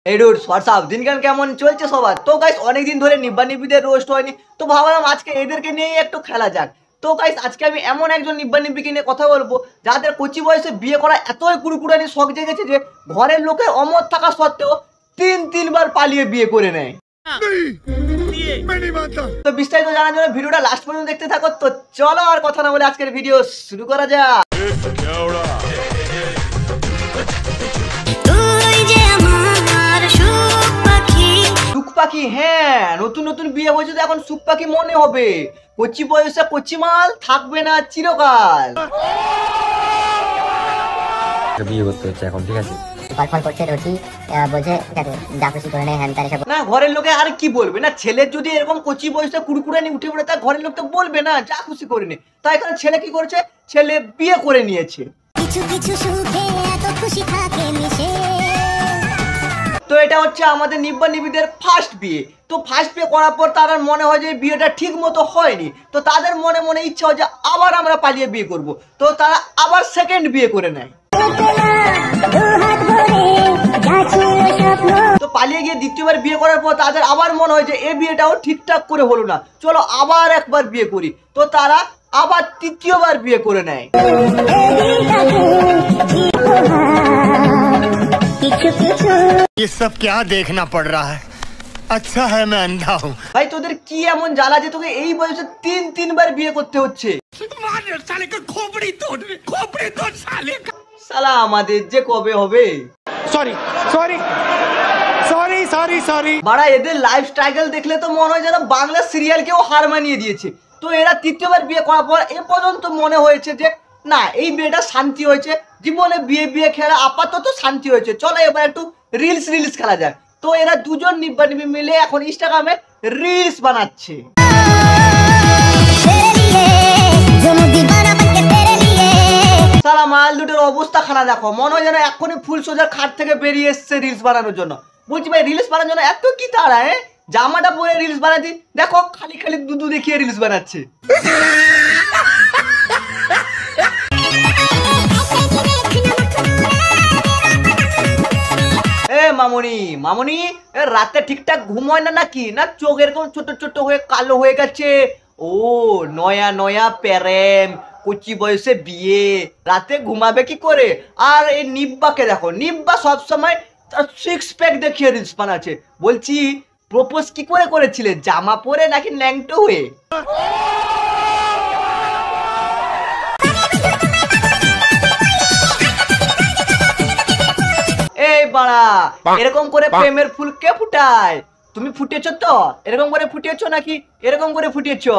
এই dude WhatsApp দিনকাল কেমন চলছে সবার? তো গাইস অনেকদিন ধরে নিব্বা নিব্বিদের রোস্ট হয়নি, তো ভাবলাম আজকে এদেরকে নিয়েই একটু খেলা যাক। তো গাইস আজকে আমি এমন একজন নিব্বা নিব্বিকে নিয়ে কথা বলবো যাদের কচি বয়সে বিয়ে করা এতই কুড়কুড়ানি শখ জেগেছে যে ঘরের লোকের অমত থাকা সত্ত্বেও তিনবার পালিয়ে বিয়ে করে নেয়। তো বিস্তারিত জানার জন্য ভিডিওটা লাস্ট পর্যন্ত দেখতে থাকো। তো চলো আর কথা না বলে আজকের ভিডিও শুরু করা যাক। পাখি, হ্যাঁ নতুন নতুন বিয়ে হয়েছে তো এখন সুখ পাখি মনে হবে। কচি বয়সে কচি মাল থাকবে না চিরকাল। বিয়ে করতে হচ্ছে এখন, ঠিক আছে? না ঘরের লোকে আর কি বলবে, না ছেলের যদি এরকম কচি বয়সে কুড়কুড়ানি উঠে পড়ে তা ঘরের লোক তো বলবে না, যা খুশি করে নে। তাই এখানে ছেলে কি করেছে, ছেলে বিয়ে করে নিয়েছে। তো এটা হচ্ছে আমাদের নিব্বা নিবিদের ফার্স্ট বিয়ে। তো ফার্স্ট বিয়ে করার পর তার মনে হয় যে বিয়েটা ঠিক মতো হয়নি, তো তাদের মনে মনে ইচ্ছা হয় যে আবার আমরা পালিয়ে বিয়ে করব। তো তারা আবার সেকেন্ড বিয়ে করে নেয়। তো পালিয়ে গিয়ে দ্বিতীয়বার বিয়ে করার পর তাদের আবার মনে হয় যে এই বিয়েটাও ঠিকঠাক করে হলো না, চলো আবার একবার বিয়ে করি। তো তারা আবার তৃতীয়বার বিয়ে করে নেয়। ये सब क्या देखना पड़ रहा है? अच्छा है मैं अंधा हूँ। ভাই তোদের কি এমন জ্বালা যে তোকে এই বয়সে তিনবার বিয়ে করতে হচ্ছে? শালা আমাদের যে কবে হবে। সরি বাড়া, এদের লাইফ স্ট্রাগল দেখলে তো মনে হয় যেন বাংলা সিরিয়ালকেও হার মানিয়ে দিয়েছে। তো এরা তৃতীয়বার বিয়ে করার পর এ পর্যন্ত মনে হয়েছে যে না এই বিয়েটা শান্তি হয়েছে, জীবনে বিয়ে খেলা আপাতত শান্তি হয়েছে, চলো এবার একটু রিলস খেলা যায়। তো এরা দুজন নিব্বা নিব্বি মিলে এখন ইনস্টাগ্রামে রিলস বানাচ্ছে। সালা মাল দুটোর অবস্থা খানা দেখো, মনে হয় যেন এখনই ফুল সোজার খাট থেকে বেরিয়ে এসছে রিলস বানানোর জন্য। বলছি ভাই রিলস বানানোর জন্য এত কি তাড়া? জামাটা পরে রিলস বানাচ্ছি, দেখো খালি দুধু দেখিয়ে রিলস বানাচ্ছে। মামনি রাতে ঠিকঠাক ঘুম হয় না নাকি? না চোখ এরকম ছোট ছোট হয়ে কালো হয়ে গেছে? ও নয়া প্রেম, কচি বয়সে বিয়ে, রাতে ঘুমাবে কি করে? আর এই নিব্বাকে দেখো, নিব্বা সবসময় তার সিক্স প্যাক দেখিয়ে রিলস বানাচ্ছে। বলছি প্রপোজ কি করে করেছিলে, জামা পরে নাকি ল্যাংটো হয়ে? এই বাড়া, এরকম করে প্রেমের ফুল কে ফুটায়? তুমি ফুটেছো তো? এরকম করে ফুটিয়েছো নাকি এরকম করে ফুটিয়েছো?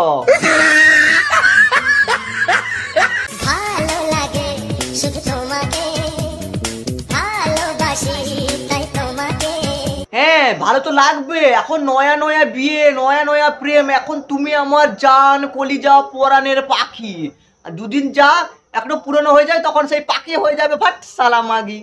হ্যাঁ ভালো তো লাগবে, এখন নয়া বিয়ে, নয়া প্রেম, এখন তুমি আমার জান কলিজা পরাণের পাখি। আর দুদিন যা একটু পুরনো হয়ে যায় তখন সেই পাখি হয়ে যাবে ফাট সালা মাগি।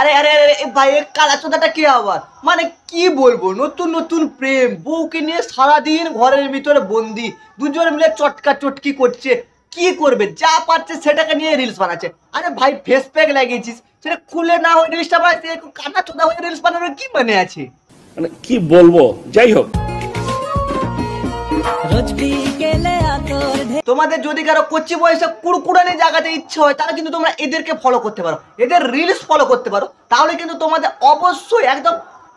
আরে আরে ভাই কালা চোদাটা কি আবার? মানে কি বলবো, নতুন প্রেম, বউকে নিয়ে সারাদিন ঘরের ভিতরে বন্দি, দুজন মিলে চটকা চটকি করছে, কি করবে যা পাচ্ছে সেটাকে নিয়ে রিলস বানাচ্ছে। আরে ভাই ফেস প্যাক লাগিয়েছিস, সেটা খুলে না হয়ে রিলসটা বানাচ্ছে, কানা চোদা হয়ে রিলস বানানোর কি মানে আছে? মানে কি বলবো, যাই হোক। তোমাদের যদি কারো কচি বয়সে কুড়কুড়ানি জায়গাতে ইচ্ছা হয় তাহলে কিন্তু তোমরা এদেরকে ফলো করতে পারো, এদের রিলস ফলো করতে পারো, তাহলে কিন্তু তোমাদের অবশ্যই একদম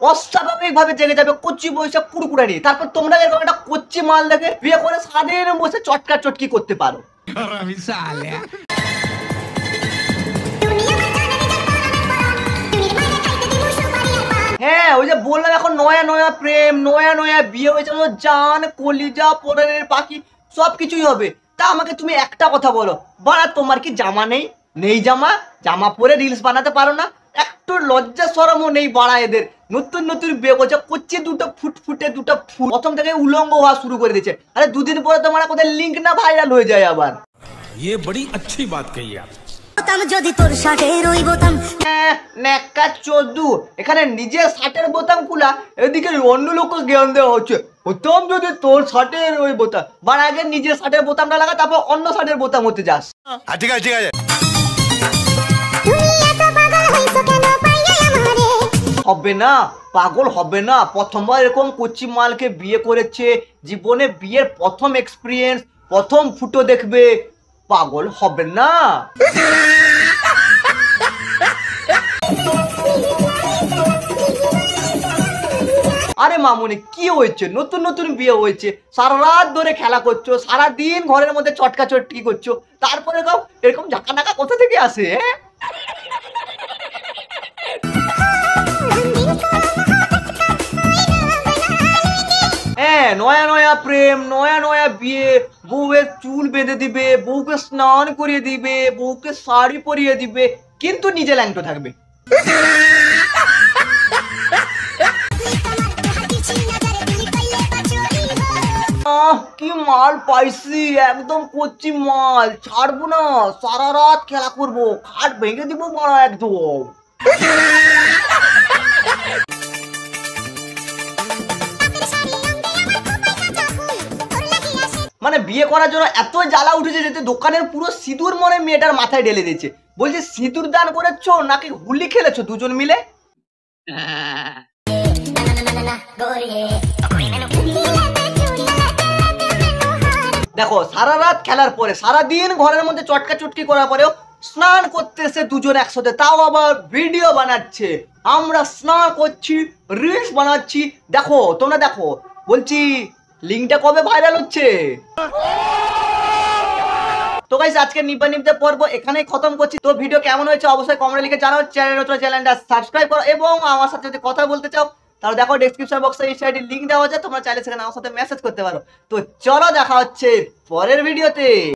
অস্বাভাবিক ভাবে জেগে যাবে কচি বয়সে কুড়কুড়ানি। তারপর তোমরা এরকম একটা কচি মাল দেখে বিয়ে করে সারাদিন বসে চটকা চটকি করতে পারো। হ্যাঁ ওই যে বললাম এখন নয়া প্রেম, নয়া বিয়ে হয়েছে, জান কলিজা পরাণের পাখি সবকিছুই হবে। তা আমাকে তুমি একটা কথা বলো, বাড়া তোমার কি জামা নেই জামা পরে রিলস বানাতে পারো না? একটু লজ্জা শরমও নেই বাড়া এদের। নতুন বিয়ে করছে, করছে দুটো ফুটফুটে দুটো ফুট, প্রথম থেকে উলঙ্গ হওয়া শুরু করে দিচ্ছে। আরে দুদিন পরে তোমার কোথায় লিঙ্ক না ভাইরাল হয়ে যায় আবার। ये बड़ी अच्छी बात कही आप। এখানে নিজের শার্টের বোতাম খোলা, এদিকে অন্য লোক জ্ঞান দেওয়া হচ্ছে। প্রথম যদি তোর শার্টের ওই বোতাম বার আগে নিজের শার্টের বোতামটা লাগা, তারপর অন্য শার্টের বোতাম হতে যাস। ঠিক আছে ঠিক আছে। হবে না, পাগল হবে না। প্রথমবার এরকম কচি মালকে বিয়ে করেছে, জীবনে বিয়ের প্রথম এক্সপিরিয়েন্স, প্রথম ফুটো দেখবে, পাগল হবে না। আরে মামুনি কি হয়েছে, নতুন নতুন বিয়ে হয়েছে, সারা রাত ধরে খেলা করছো, সারাদিন ঘরের মধ্যে চটকা চটকি করছো, তারপরে এরকম ঝাঁকা নাকা কোথা থেকে আসে? হ্যাঁ, নয়া নয়া প্রেম, নয়া নয়া বিয়ে, বউয়ের চুল বেঁধে দিবে, বউকে স্নান করিয়ে দিবে, বউকে শাড়ি পরিয়ে দিবে, কিন্তু নিজে ল্যাংটো থাকবে। কি মাল পাইছি, একদম কচি মাল, ছাড়বো না, সারা রাত খেলা করবো, খাট ভেঙে দিব মারা একদম। মানে বিয়ে করার জন্য এত জ্বালা উঠেছে যে দোকানের পুরো সিঁদুর মনে মেয়েটার মাথায় ঢেলে দিয়েছে। বলছে সিঁদুর দান করেছো নাকি হোলি খেলেছো দুজন মিলে? দেখো সারা রাত খেলার পরে, সারাদিন ঘরের মধ্যে চটকা চটকি করার পরেও স্নান করতেছে দুজন একসাথে, তাও আবার ভিডিও বানাচ্ছে। আমরা স্নান করছি, রিলস বানাচ্ছি, দেখো তোমরা দেখো। বলছি লিঙ্কটা কবে ভাইরাল হচ্ছে? তো গাইস আজকে নিপতে পর্ব এখানেই খতম করছি। তো ভিডিও কেমন হয়েছে অবশ্যই কমেন্টে লিখে জানাও। চ্যানেলটা সাবস্ক্রাইব করো এবং আমার সাথে যদি কথা বলতে চাও তাহলে দেখো ডেসক্রিপশন বক্সে এই সাইডে লিঙ্ক দেওয়া আছে, তোমরা চাইলে সেখানে আমার সাথে মেসেজ করতে পারো। তো চলো দেখা হচ্ছে পরের ভিডিওতে।